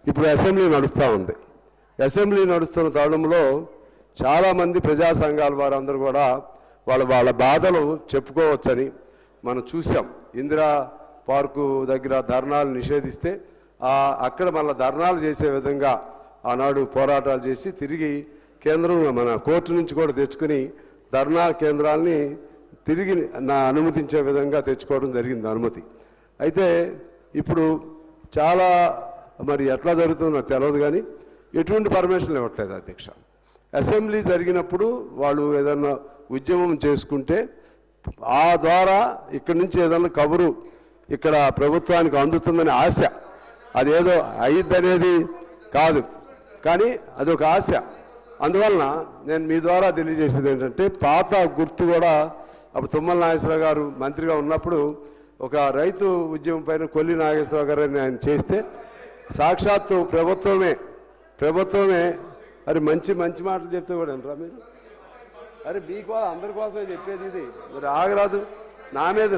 ఇప్పుడు అసెంబ్లీ నడుస్తూ ఉంది. అసెంబ్లీ నడుస్తున్న తరుణంలో చాలామంది ప్రజా సంఘాల వారందరూ కూడా వాళ్ళ బాధలు చెప్పుకోవచ్చని మనం చూసాం. ఇందిరా పార్కు దగ్గర ధర్నాలు నిషేధిస్తే అక్కడ మళ్ళీ ధర్నాలు చేసే విధంగా ఆనాడు పోరాటాలు చేసి తిరిగి కేంద్రం మన కోర్టు నుంచి కూడా తెచ్చుకుని ధర్నా కేంద్రాలని తిరిగి అనుమతించే విధంగా తెచ్చుకోవడం జరిగింది అనుమతి. అయితే ఇప్పుడు చాలా మరి ఎట్లా జరుగుతుందో నాకు తెలియదు, కానీ ఎటువంటి పర్మిషన్లు ఇవ్వట్లేదు అధ్యక్ష. అసెంబ్లీ జరిగినప్పుడు వాళ్ళు ఏదన్నా ఉద్యమం చేసుకుంటే ఆ ద్వారా ఇక్కడి నుంచి ఏదన్నా కబురు ఇక్కడ ప్రభుత్వానికి అందుతుందనే ఆశ, అదేదో అయ్యిద్దనేది కాదు, కానీ అదొక ఆశ. అందువలన నేను మీ ద్వారా తెలియజేసేది ఏంటంటే, పాత గుర్తు కూడా అప్పుడు తుమ్మల నాగేశ్వరరావు గారు మంత్రిగా ఉన్నప్పుడు ఒక రైతు ఉద్యమం పైన కొల్లి నాగేశ్వరరావు గారు ఆయన చేస్తే సాక్షాత్తు ప్రభుత్వమే అరే మంచి మాటలు చెప్తే కూడా అంటారా మీరు? అరే మీకు అందరి కోసమే చెప్పేది ఇది, మరి ఆగరాదు నా మీద